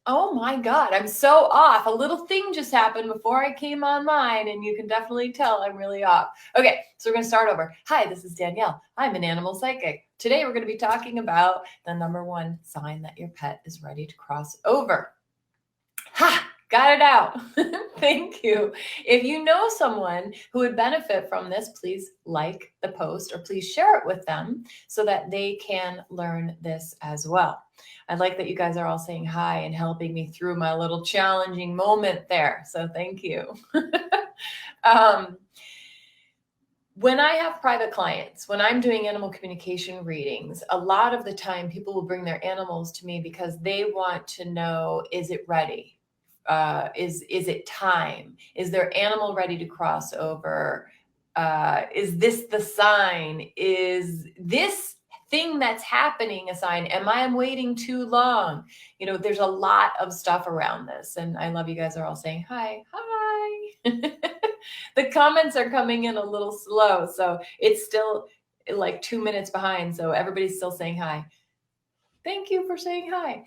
Oh my God, I'm so off. A little thing just happened before I came online, and you can definitely tell I'm really off. Okay, so we're going to start over. Hi, this is Danielle. I'm an animal psychic. Today we're going to be talking about the number one sign that your pet is ready to cross over. Ha! Got it out. Thank you. If you know someone who would benefit from this, please like the post or please share it with them so that they can learn this as well. I like that you guys are all saying hi and helping me through my little challenging moment there. So thank you. um, when I have private clients, when I'm doing animal communication readings, a lot of the time people will bring their animals to me because they want to know, is it ready? Is it time? Is their animal ready to cross over? Is this the sign? Is this thing that's happening a sign? Am I waiting too long? You know, there's a lot of stuff around this, and I love you guys are all saying hi. The comments are coming in a little slow, so it's still like 2 minutes behind, so everybody's still saying hi. Thank you for saying hi.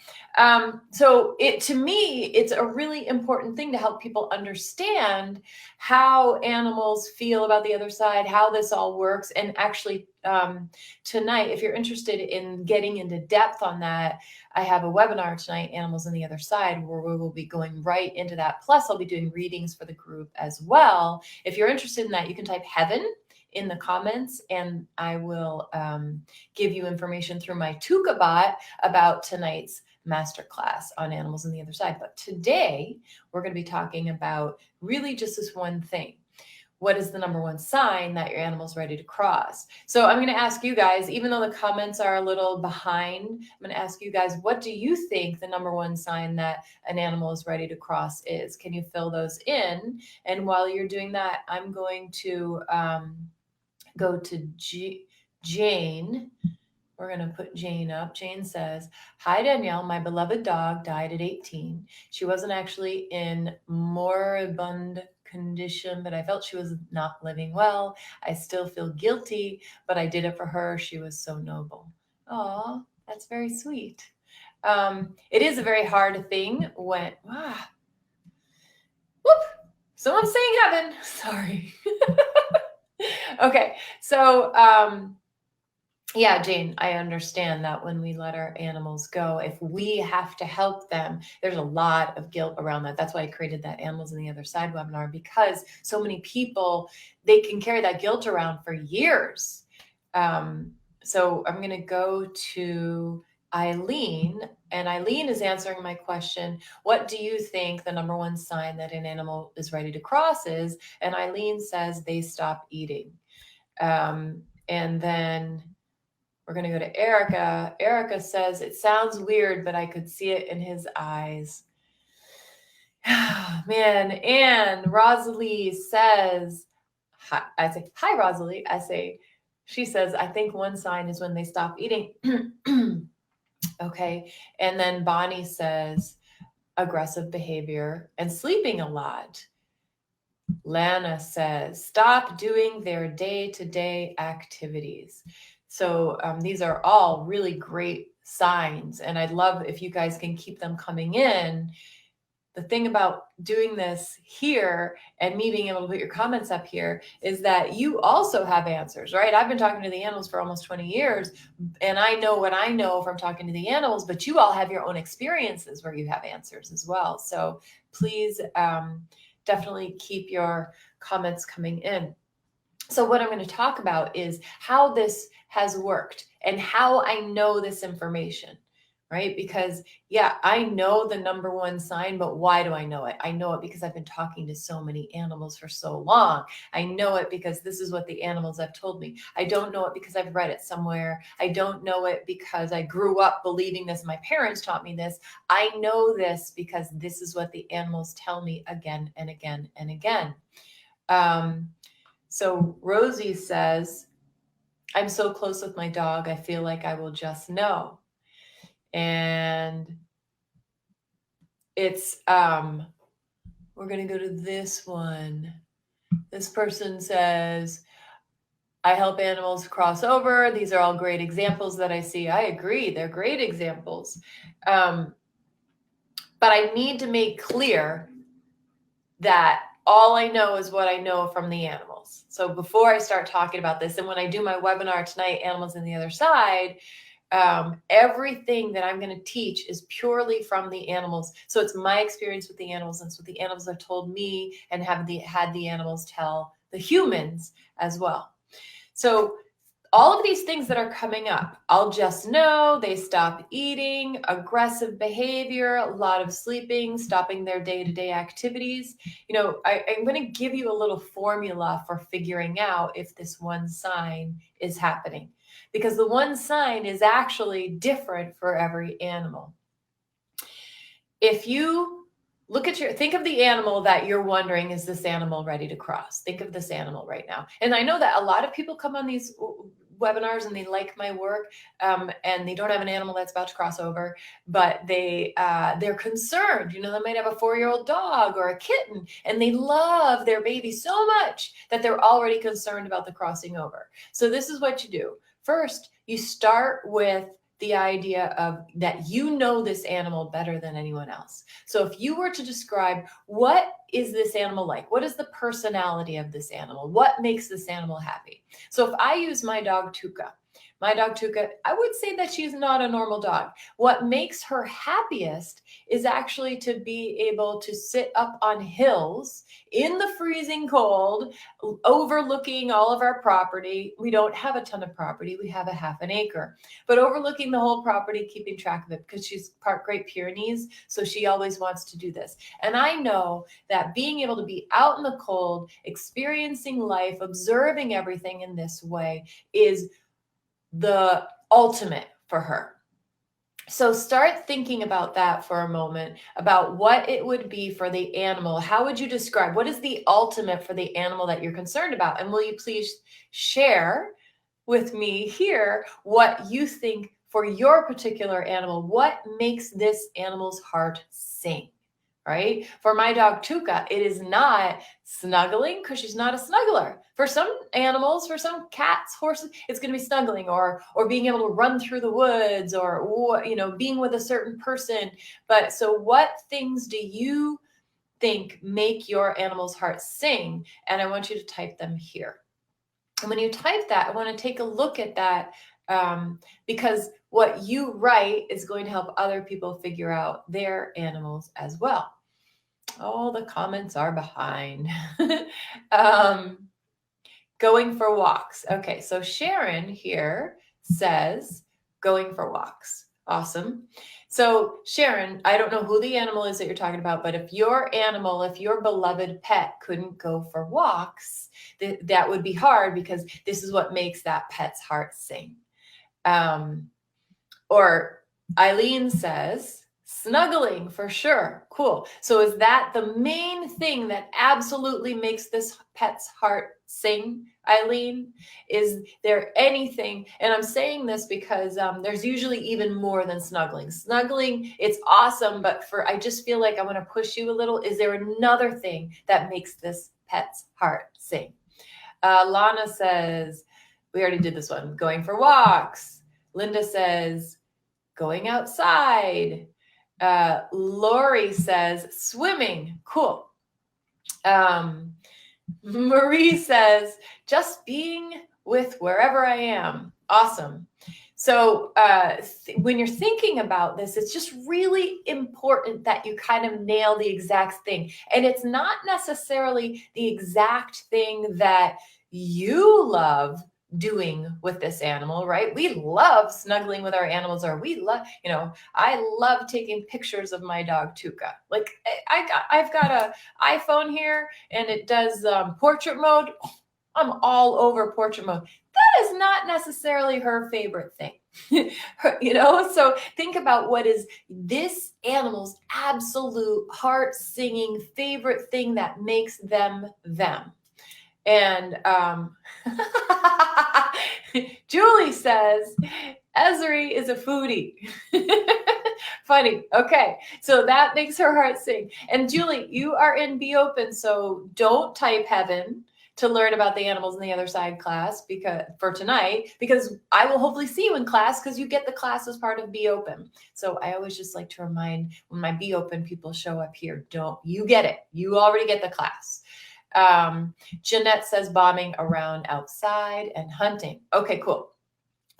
So to me, it's a really important thing to help people understand how animals feel about the other side, how this all works. And actually, tonight, if you're interested in getting into depth on that, I have a webinar tonight, Animals on the Other Side, where we will be going right into that. Plus, I'll be doing readings for the group as well. If you're interested in that, you can type heaven in the comments, and I will give you information through my Tuka bot about tonight's masterclass on Animals on the Other Side. But today we're going to be talking about really just this one thing. What is the number one sign that your animal's ready to cross? So I'm going to ask you guys, even though the comments are a little behind, I'm going to ask you guys, what do you think the number one sign that an animal is ready to cross is? Can you fill those in? And while you're doing that, I'm going to go to Jane. We're going to put Jane up. Jane says, hi, Danielle. My beloved dog died at 18. She wasn't actually in moribund condition, but I felt she was not living well. I still feel guilty, but I did it for her. She was so noble. Aw, that's very sweet. It is a very hard thing when, whoop, someone's saying heaven. Sorry. Okay, so yeah, Jane, I understand that when we let our animals go, if we have to help them, there's a lot of guilt around that. That's why I created that Animals on the Other Side webinar, because so many people, they can carry that guilt around for years. So I'm going to go to Eileen, and Eileen is answering my question. What do you think the number one sign that an animal is ready to cross is? And Eileen says they stop eating. And then we're going to go to Erica. Erica says, it sounds weird, but I could see it in his eyes. Man. And Rosalie says, hi, I say, hi, Rosalie. She says, I think one sign is when they stop eating. Okay. And then Bonnie says, aggressive behavior and sleeping a lot. Lana says, stop doing their day-to-day activities. So these are all really great signs, and I'd love if you guys can keep them coming in. The thing about doing this here and me being able to put your comments up here is that you also have answers, right? I've been talking to the animals for almost 20 years, and I know what I know from talking to the animals, but you all have your own experiences where you have answers as well. So please definitely keep your comments coming in. So what I'm going to talk about is how this has worked and how I know this information, right? Because yeah, I know the number one sign, but why do I know it? I know it because I've been talking to so many animals for so long. I know it because this is what the animals have told me. I don't know it because I've read it somewhere. I don't know it because I grew up believing this. My parents taught me this. I know this because this is what the animals tell me again and again and again. So Rosie says, I'm so close with my dog, I feel like I will just know. And it's, we're going to go to this one. This person says, I help animals cross over. These are all great examples that I see. I agree. They're great examples. but I need to make clear that all I know is what I know from the animals. So before I start talking about this, and when I do my webinar tonight, Animals on the Other Side, everything that I'm going to teach is purely from the animals. So it's my experience with the animals, and so the animals have told me, and had the animals tell the humans as well. So all of these things that are coming up, I'll just know they stop eating, aggressive behavior, a lot of sleeping, stopping their day-to-day activities. I'm going to give you a little formula for figuring out if this one sign is happening, because the one sign is actually different for every animal. If you think of the animal that you're wondering, is this animal ready to cross? Think of this animal right now. And I know that a lot of people come on these webinars and they like my work, and they don't have an animal that's about to cross over, but they're concerned. They might have a 4-year-old dog or a kitten, and they love their baby so much that they're already concerned about the crossing over. So this is what you do. First, you start with the idea of that this animal better than anyone else. So if you were to describe, what is this animal like? What is the personality of this animal? What makes this animal happy? So if I use my dog Tuka, I would say that she's not a normal dog. What makes her happiest is actually to be able to sit up on hills in the freezing cold, overlooking all of our property. We don't have a ton of property. We have a half an acre, but overlooking the whole property, keeping track of it, because she's part Great Pyrenees. So she always wants to do this. And I know that being able to be out in the cold, experiencing life, observing everything in this way is the ultimate for her. So start thinking about that for a moment, about what it would be for the animal. How would you describe, what is the ultimate for the animal that you're concerned about? And will you please share with me here what you think for your particular animal? What makes this animal's heart sing? Right? For my dog Tuka, it is not snuggling, because she's not a snuggler. For some animals, for some cats, horses, it's going to be snuggling or being able to run through the woods, or being with a certain person. But so what things do you think make your animal's heart sing? And I want you to type them here. And when you type that, I want to take a look at that, because what you write is going to help other people figure out their animals as well. All the comments are behind. Going for walks. Okay, so Sharon here says going for walks. Awesome. So Sharon, I don't know who the animal is that you're talking about, but if your beloved pet couldn't go for walks, that would be hard, because this is what makes that pet's heart sing. Or Eileen says, snuggling for sure. Cool. So is that the main thing that absolutely makes this pet's heart sing, Eileen? Is there anything, and I'm saying this because there's usually even more than snuggling. Snuggling, it's awesome, but I just feel like I want to push you a little. Is there another thing that makes this pet's heart sing? Lana says, we already did this one, going for walks. Linda says, going outside. Lori says, swimming. Cool. Marie says, just being with wherever I am. Awesome. So when you're thinking about this, it's just really important that you kind of nail the exact thing. And it's not necessarily the exact thing that you love doing with this animal, right? We love snuggling with our animals, or we love, I love taking pictures of my dog Tuka. Like I've got a iPhone here, and it does portrait mode. I'm all over portrait mode. That is not necessarily her favorite thing, So think about what is this animal's absolute heart singing favorite thing that makes them them. And Julie says, Ezri is a foodie. Funny. Okay. So that makes her heart sing. And Julie, you are in Be Open. So don't type heaven. to learn about the animals on the other side class for tonight, because I will hopefully see you in class because you get the class as part of Be Open. So I always just like to remind when my Be Open people show up here, you get it. You already get the class. Jeanette says bombing around outside and hunting. Okay, cool.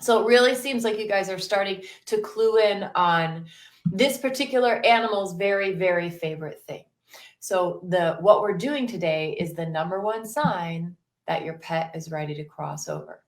So it really seems like you guys are starting to clue in on this particular animal's very, very favorite thing. So what we're doing today is the number one sign that your pet is ready to cross over.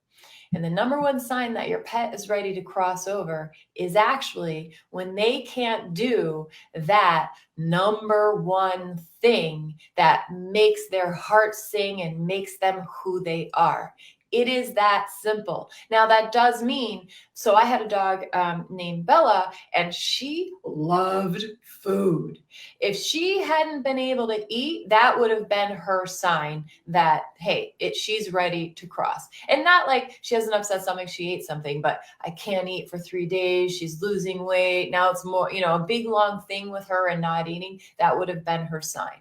And the number one sign that your pet is ready to cross over is actually when they can't do that number one thing that makes their heart sing and makes them who they are. It is that simple. Now, that does mean, so I had a dog named Bella, and she loved food. If she hadn't been able to eat, that would have been her sign that, hey, she's ready to cross. And not like she has an upset stomach, she ate something, but I can't eat for 3 days. She's losing weight. Now it's more, a big long thing with her and not eating. That would have been her sign.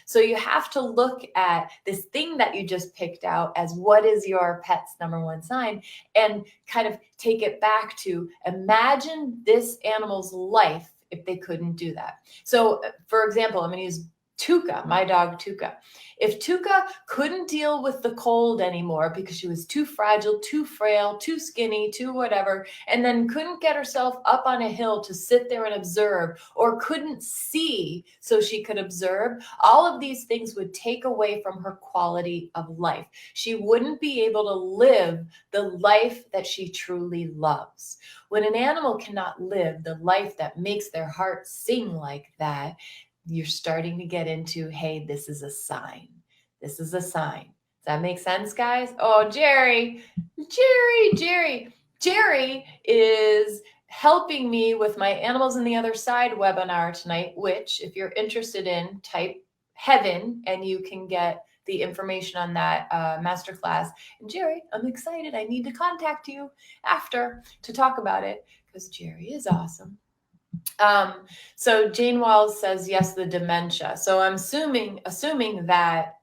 So you have to look at this thing that you just picked out as what is your pet's number one sign, and kind of take it back to imagine this animal's life if they couldn't do that. So for example, I'm going to use Tuca, my dog Tuca. If Tuca couldn't deal with the cold anymore because she was too fragile, too frail, too skinny, too whatever, and then couldn't get herself up on a hill to sit there and observe, or couldn't see so she could observe, all of these things would take away from her quality of life. She wouldn't be able to live the life that she truly loves. When an animal cannot live the life that makes their heart sing like that, you're starting to get into, hey, this is a sign. This is a sign. Does that make sense, guys? Oh, Jerry is helping me with my Animals on the Other Side webinar tonight, which if you're interested in, type heaven and you can get the information on that masterclass. And Jerry, I'm excited. I need to contact you after to talk about it because Jerry is awesome. So Jane Walls says, yes, the dementia. So I'm assuming that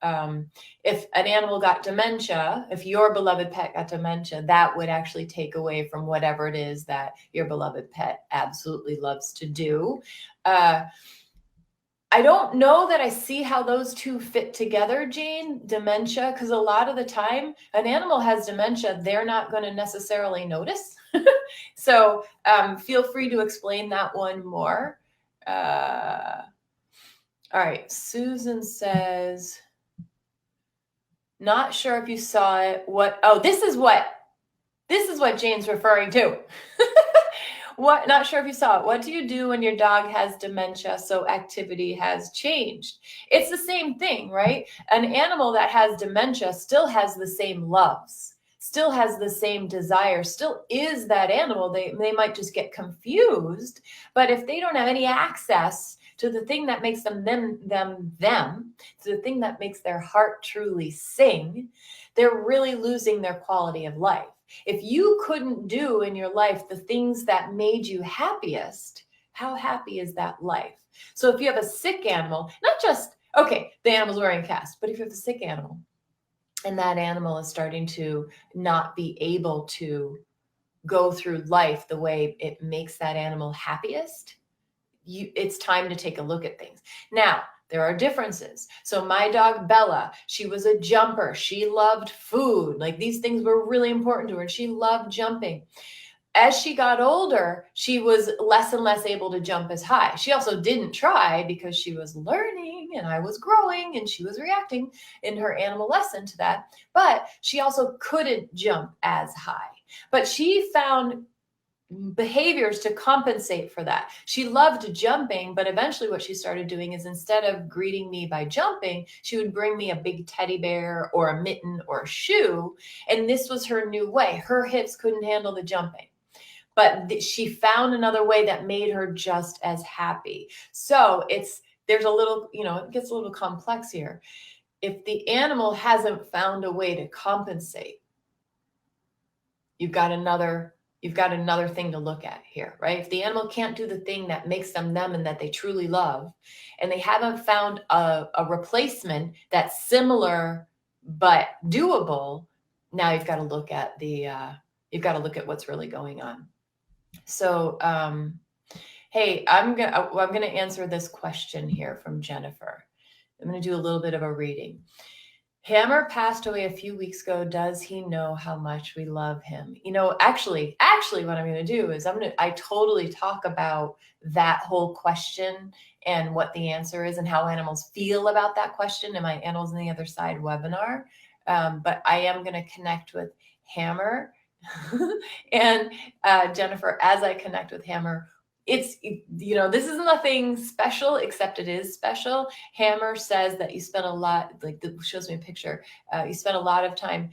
if an animal got dementia, if your beloved pet got dementia, that would actually take away from whatever it is that your beloved pet absolutely loves to do. I don't know that I see how those two fit together, Jane, dementia, because a lot of the time an animal has dementia, they're not going to necessarily notice. So feel free to explain that one more. All right. Susan says, not sure if you saw it. This is what Jane's referring to. Not sure if you saw it. What do you do when your dog has dementia so activity has changed? It's the same thing, right? An animal that has dementia still has the same loves, still has the same desire, still is that animal. They might just get confused, but if they don't have any access to the thing that makes them, to the thing that makes their heart truly sing, they're really losing their quality of life. If you couldn't do in your life the things that made you happiest, how happy is that life? So if you have a sick animal, not just, okay, the animal's wearing a cast, but if you have a sick animal and that animal is starting to not be able to go through life the way it makes that animal happiest, it's time to take a look at things. Now, there are differences. So my dog Bella, she was a jumper. She loved food. Like these things were really important to her. And she loved jumping. As she got older, she was less and less able to jump as high. She also didn't try because she was learning and I was growing and she was reacting in her animal lesson to that. But she also couldn't jump as high. But she found behaviors to compensate for that. She loved jumping, but eventually what she started doing is instead of greeting me by jumping, she would bring me a big teddy bear or a mitten or a shoe. And this was her new way. Her hips couldn't handle the jumping, but she found another way that made her just as happy. So there's a little, it gets a little complex here. If the animal hasn't found a way to compensate, you've got another thing to look at here, right? If the animal can't do the thing that makes them them and that they truly love, and they haven't found a replacement that's similar but doable. Now you've got to look at what's really going on. So, hey, I'm gonna answer this question here from Jennifer. I'm gonna do a little bit of a reading. Hammer passed away a few weeks ago. Does he know how much we love him? Actually, what I'm going to do is I totally talk about that whole question and what the answer is and how animals feel about that question in my Animals on the Other Side webinar. But I am going to connect with Hammer and Jennifer as I connect with Hammer. This is nothing special, except it is special. Hammer says that you spent a lot, shows me a picture. You spent a lot of time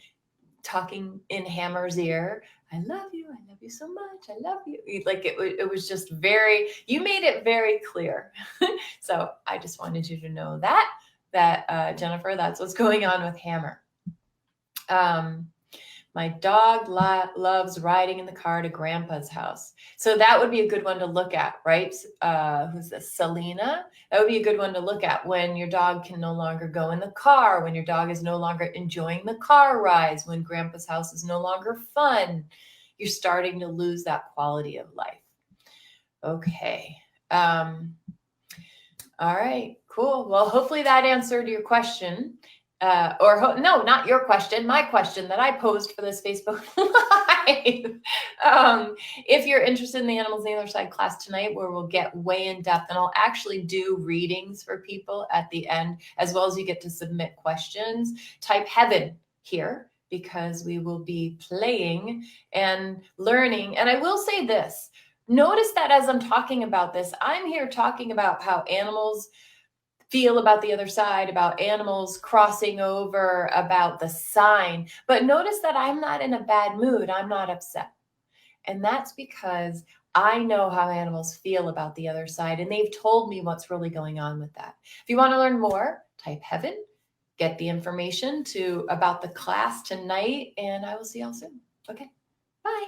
talking in Hammer's ear. I love you so much. I love you. It was just you made it very clear. So I just wanted you to know that Jennifer, that's what's going on with Hammer. My dog loves riding in the car to Grandpa's house. So that would be a good one to look at, right? Who's this? Selena? That would be a good one to look at when your dog can no longer go in the car, when your dog is no longer enjoying the car rides, when Grandpa's house is no longer fun. You're starting to lose that quality of life. Okay. All right, cool. Well, hopefully that answered your question. No, not your question, my question that I posed for this Facebook Live. If you're interested in the Animals on the Other Side class tonight, where we'll get way in depth, and I'll actually do readings for people at the end, as well as you get to submit questions, type heaven here, because we will be playing and learning. And I will say this, notice that as I'm talking about this, I'm here talking about how animals feel about the other side, about animals crossing over, about the sign. But notice that I'm not in a bad mood. I'm not upset. And that's because I know how animals feel about the other side, and they've told me what's really going on with that. If you want to learn more, type heaven, get the information about the class tonight, and I will see y'all soon. Okay, bye.